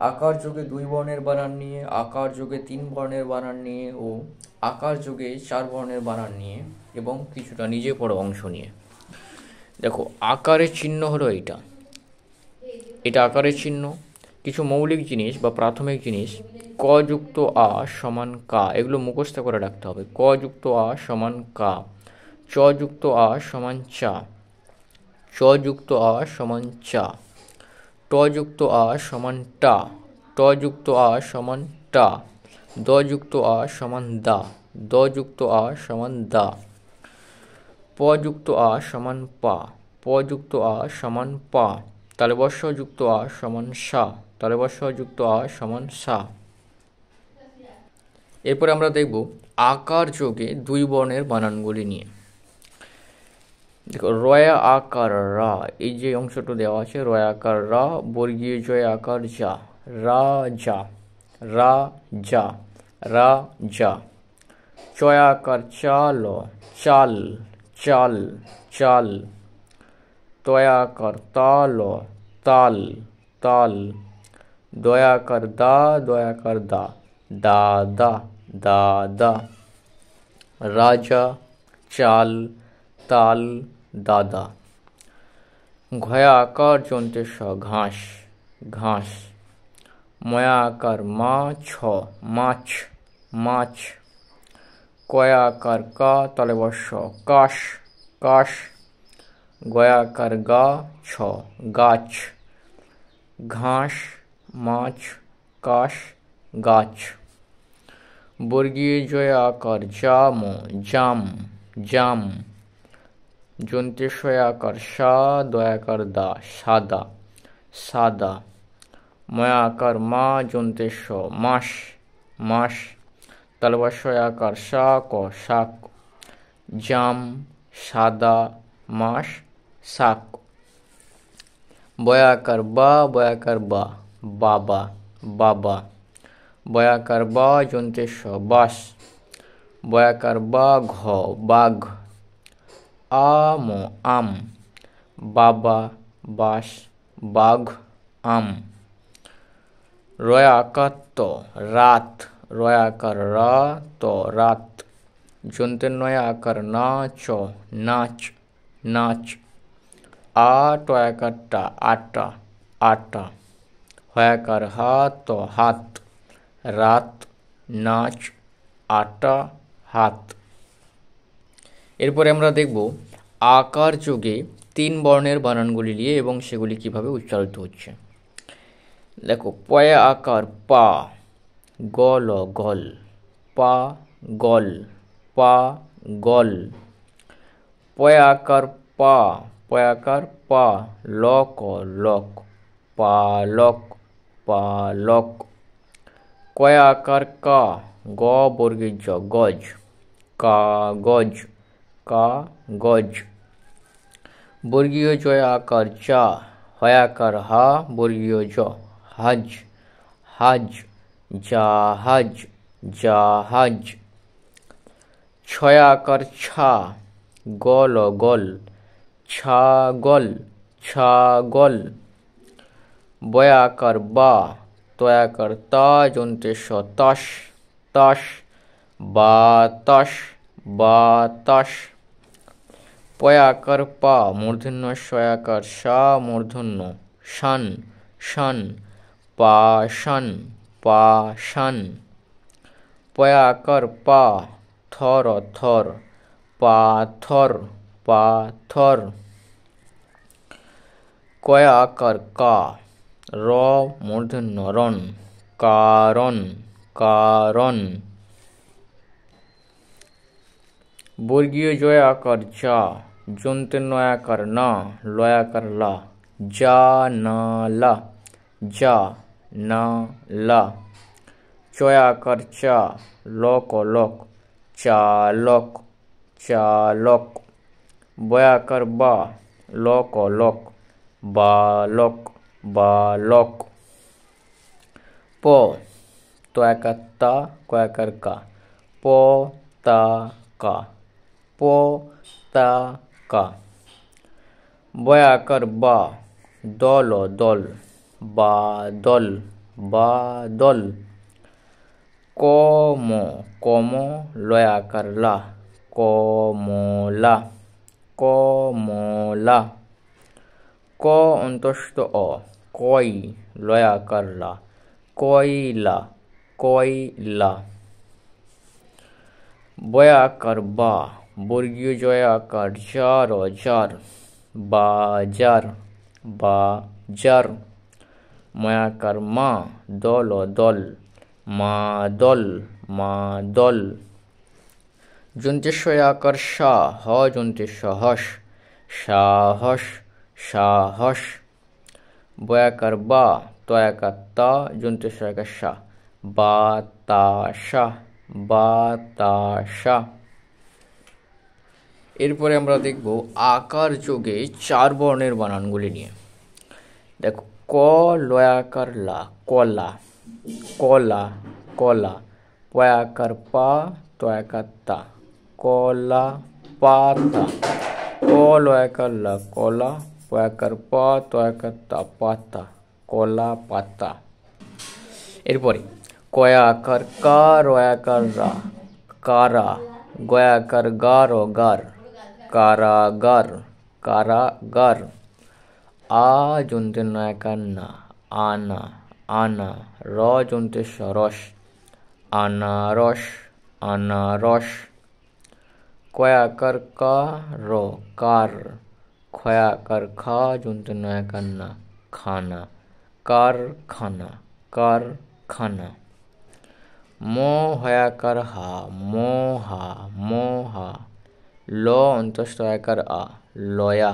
আকার যোগে 2 বর্ণের বানান নিয়ে, আকার যোগে 3 বর্ণের বানান নিয়ে ও আকার যোগে 4 বর্ণের বানান নিয়ে এবং কিছুটা নিজে পড়া অংশ নিয়ে। দেখো, আকারের চিহ্ন হলো এটা, এটা আকারের চিহ্ন। কিছু মৌলিক জিনিস বা প্রাথমিক জিনিস, ক যুক্ত আ সমান কা, এগুলো মুখস্থ করে রাখতে হবে। ক যুক্ত আ সমান কা, চ যুক্ত আ সমান চা, চ যুক্ত আ সমান চা, ট যুক্ত আ সমান টা, ট যুক্ত আ সমান টা, দ যুক্ত আ সমান দা, দ যুক্ত আ সমান দা, প যুক্ত আ সমান পা, প যুক্ত আ সমান পা, তালবস্য যুক্ত আ সমান সা, তালবস্য যুক্ত আ সমান সা। এরপরে আমরা দেখব আকার যোগে 2 বর্ণের বানানগুলি নিয়ে। দেখো, রয়া আকার রা, এই যে অংশটা দেওয়া আছে, রয়া আকার রা, বর্গীয় জয় আকার যা, রা যা, রা যা, রা যা। চয় আকার চাল, চাল, চাল, চাল। তয়া আকার তাল, তাল, তাল। দয়া আকার দা, দয়া আকার দা, দাদা, দাদা। রাজা, চাল, তাল, দাদা। ঘয়া আকার যন্ত্রে স, ঘাস, ঘাস। ময়া আকার মাছ, মাছ, মাছ। কয়া আকার কা, তালবস্য কাশ, কাশ। গয়া আকার গা, ছ, গাছ। ঘাস, মাছ, কাশ, গাছ। বর্গীয় জয় আকার জাম, জাম, জাম। যন্ত্রেশয় আকার সা, দয়াকার দা, সাদা, সাদা। ময়া আকার মা, যন্ত্রেশ মাস, মাস। তালবস্যয় আকার সা ক, শাক। জাম, সাদা, মাস, শাক। বয়াকার বা, বয়াকার বা, বাবা, বাবা। বয়াকার বা, যন্ত্রেশ বাস। বয়াকার বা ঘ, বাঘ। আম, আম। বাবা, বাস, বাঘ, আম। রয়া আকার ত, রাত, রয়া আকার রা, ত, রাত। যন্ত্রের নয়া আকার না, চ, নাচ, নাচ। আ টয়াকার টা, আটা, আটা। হয়াকার হাত, ত, হাত। রাত, নাচ, আটা, হাত। এরপরে আমরা দেখব আকার যোগে 3 বর্ণের বানানগুলি নিয়ে এবং সেগুলি কিভাবে উচ্চারিত হচ্ছে। দেখো, পয়া আকার পা, গল, গল, পা, গল, পা, গল। পয়া আকার পা, পয়াকার পা, লক, লক, পালক, পালক। কয়া আকার কা, গ বর্গীয় জ, গজ, কাগজ, কাগজ। বর্গীয় জয় আকার চা, হয়াকার হা, বর্গীয় জ, হাজ, হাজ, জাহাজ, জাহাজ। ছয়া আকার ছা, গল, গল, ছাগল, ছাগল। বয়া আকার বা, তয়াকার তা, যন্ত্রেশ তাস, তাস, বাতাস, বাতাস। পয়া আকার পা, মূর্ধন্য শয়াকার সা, মূর্ধন্য শান, শান, পাশান, পাশান। পয়া আকার পা, থর, থর, পাথর, পাথর। কয়া আকার কা, র মূর্ধন্য রন, কারণ, কারণ। বর্গীয় জয় আকার যা, যন্ত্রের নয় আকার না, লয় আকার লা, যা না লা, যা না লা। চয় আকার চা, লক, লক, চালক, চালক। বয়াকার বা, লক, লক, বালক, বালক। প, তয়াকার তা, কয়াকার কা, প, তা, কা, প, তা, কা। বয়াকার বা, দল, দল, বাদল, বাদল। কম, কম লয় আকার লা, কমলা, কমলা। ক অন্তস্থ অ, কই লয় আকার লা, কয়লা, কয়লা। বয়া আকার বা, বর্গীয় জয়া আকার জার, জার, বাজার, বাজার। ময়াকার মা, দল, দল, মাদল, মাদল। যন্তেশ্বয় আকার সা, হ যন্তেশ্ব হস, সাহস, সাহস। বয়াকার বা, তয়াকার তা, যন্তেশ্বয় আকার সা, বাতাসা, বাতাসা। এরপরে আমরা দেখব আকার যোগে 4 বর্ণের বানানগুলি নিয়ে। দেখো, ক লয়াকার লা, কলা, কলা, কলা। পয়াকার পা, তয়াকার তা, কলা পাতা। ক লয়াকার লা, কলা, পয়াকার পা, তয়াকার তা, পাতা, কলা পাতা। এরপরে কয়া আকার কা, রয়াকার রা, কারা। গয়াকার গা, র গার, কারাগার, কারাগার। আ যন্তে নয়াকার না, আনা, আনা। র যন্তে রস, আনারস, আনারস। কয়াকার কা, র, কার। খয়াকার খা, যন্তে নয়াকার না, খানা, কারখানা, কারখানা। ম হয়াকার হা, মোহা, মোহা। ল অন্তস্থ আকার আ, লয়া,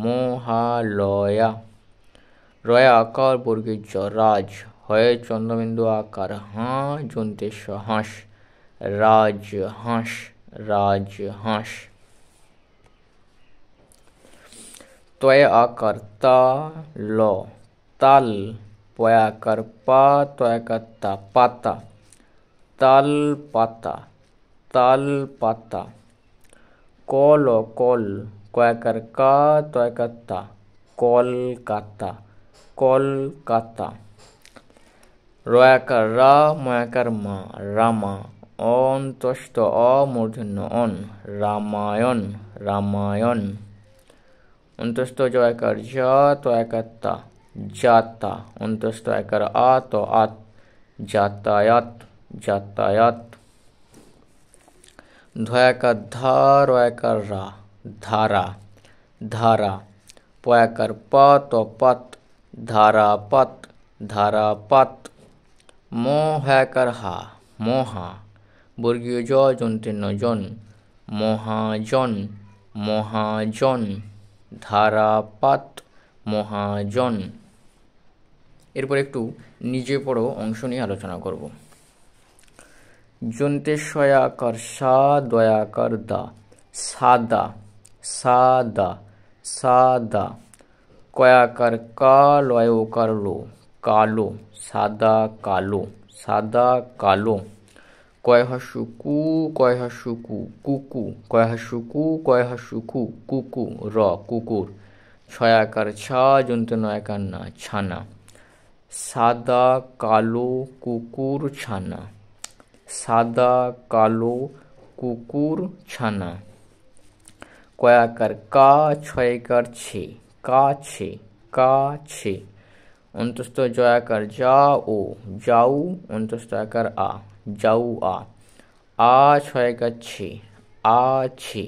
মোহালয়া। রয়া আকার বর্গীয় জ, রাজ। হয়ে চন্দ্রবিন্দু আকার হাঁ, যন্তেশ্ব হাঁস, রাজ হাঁস, রাজ হাঁস। তয় আকার তা, ল, তাল। পয়াকার পা, তয়াকার তা, পাতা, তাল পাতা, তাল পাতা। Call, call. কয়াকার কা, তয়াকার তা, কলকাতা, কলকাতা। রয়াকার রা, ময়াকার মা, রামা। অন্তস্থ অ, মূর্ধন্য অন, রামায়ণ, রামায়ণ। অন্তস্থ জয়াকার যা, তয়াকার তা, যাতা। অন্তস্থ আকার আ, তো আত, যাতায়াত, যাতায়াত। ধয়াকার ধা, রয়াকার রা, ধারা, ধারা। পয়াকার পা, তো পাত, ধারাপাত, ধারাপাত। ম হয়াকার হা, মহা। বর্গীয় জ যন্তে ন, জন, মহাজন, মহাজন। ধারাপাত, মহাজন। এরপর একটু নিজে পড়ো অংশ নিয়ে আলোচনা করব। যন্তেশ্বয় আকার সা, দয়াকার দা, সাদা, সাদা, সাদা। কয়াকার কা, লয়োকার লো, কালো, সাদা কালো, সাদা কালো। কয় হাসু কু, কয় হাসু কু, কুকু। কয় হাসু কু, কয় হাসু কু, কুকু, র, কুকুর। ছয়াকার ছা, যন্তে নয়াকার না, ছানা। সাদা কালো কুকুর ছানা, সাদা কালো কুকুর ছানা। কয়াকার কা, ছয়কার ছে, কাছে, কাছে। অন্তস্থ জয়াকার যা, ও, যাও। অন্তস্থ আকার আ, যাও আ। আ ছয়কার ছে, আছে,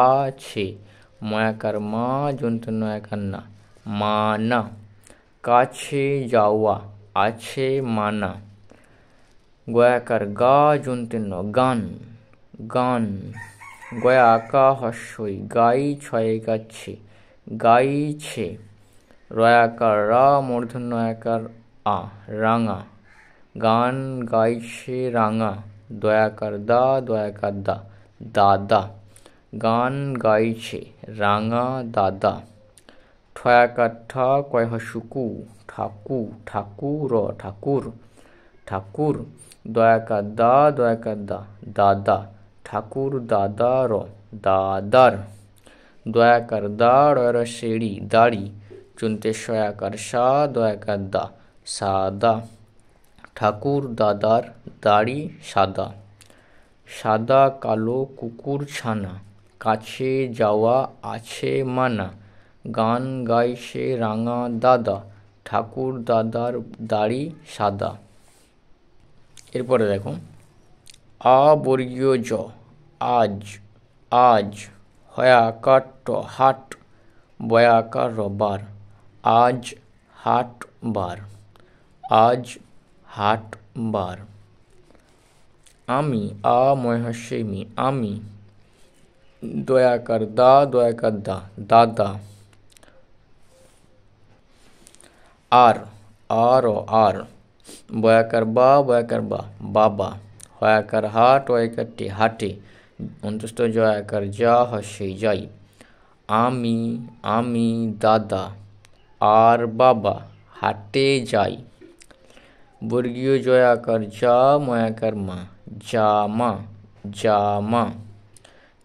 আছে। ময়াকার মা, যন্ত্র নয়াকার না, মানা। কাছে যাওয়া, আছে মানা। গয়াকার গা, যন্ত্র ন, গান, গান। গয়া আকা হস্যই, গাই ছয়কার ছে, গাইছে। রয়াকার রা, মূর্ধন্য আকার আ, রাঙা। গান গাইছে রাঙা। দয়াকার দা, দয়াকার দা, দাদা। গান গাইছে রাঙা দাদা। ঠয়াকার ঠা, কয় হাসুকু, ঠাকু, ঠাকুর, ঠাকুর, ঠাকুর। দয়াকার দা, দয়াকার দা, দাদা। ঠাকুর দাদার, দাদার। দয়াকার দা, রয়ের সেড়ি, দাড়ি। চন্তেশ্বয়াকার সা, দয়াকার দা, সাদা। ঠাকুর দাদার দাড়ি সাদা, সাদা কালো কুকুর ছানা, কাছে যাওয়া আছে মানা, গান গাইছে রাঙা দাদা, ঠাকুর দাদার দাড়ি সাদা। এরপরে দেখো, আ বর্গীয় জ, আজ, আজ, হয়াকার ট হাট, বয়াকার বার, আজ হাট বার, আজ হাট বার। আমি, আ মহাশয় মি, আমি, দয়াকার দা, দয়াকার দা, দাদা। আর, আর, আর, বয়াকার বা, বয়াকার বা, বাবা, হয়াকার হাট, ওয়াকার টে, হাটে, অন্তস্থ জয়াকার যা, হস্যই যাই। আমি, আমি দাদা, আর বাবা, হাটে যাই। বর্গীয় জয়াকার যা, ময়াকার মা, জামা, জামা,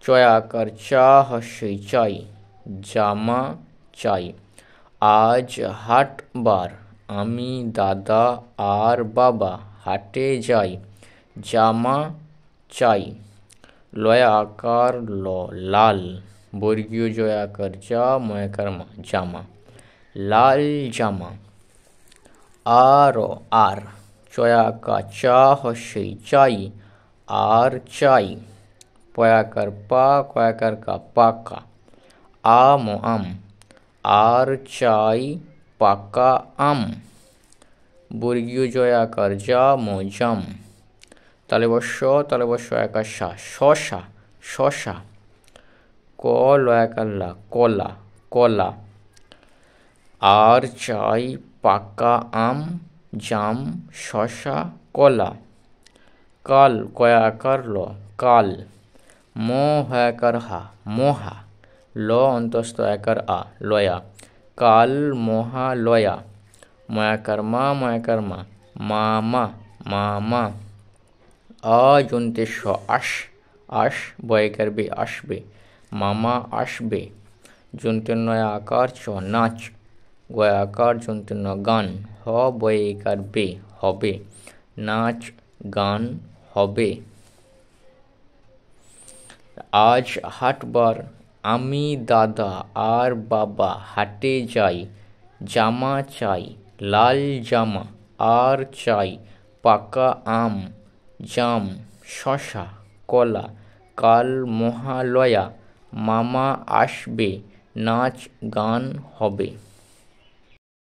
চয়াকার চা, হস্যই চাই, জামা চাই। আজ হাটবার, আমি দাদা আর বাবা হাটে যাই, জামা চাই। লয়াকার ল, লাল, বর্গীয় জয়াকার যা, ময়াকার মা, জামা, লাল জামা। আর, আর, চয়াকা চা, হস্যই চাই, আর চাই। পয়াকার পা, কয়াকার কা, পাকা, আম, আম, আর চাই পাকা আম। বর্গীয় জয়াকার যা, ম, জাম, তালবস্য একার সা, শশা, শশা। ক লয়াকার লা, কলা, কলা। আর চাই পাকা আম, জাম, শশা, কলা। কাল, কয়াকার ল, কাল, ম হয়াকার হা, মহা, ল অন্তস্থ একার আ, লয়া, কাল মহালয়া। ময়াকার মা, ময়াকার মা, মামা, মামা। আ যন্তে স, আস, আস, বয়কার বে, আসবে, মামা আসবে। যন্তে নয় আকার চ, নাচ, গয়াকার যন্তে ন, গান, হ বয়কার বে, হবে, নাচ গান হবে। আজ হাটবার, আমি দাদা আর বাবা হাটে যাই, জামা চাই, লাল জামা, আর চাই পাকা আম, জাম, শশা, কলা। কাল মহালয়া, মামা আসবে, নাচ গান হবে।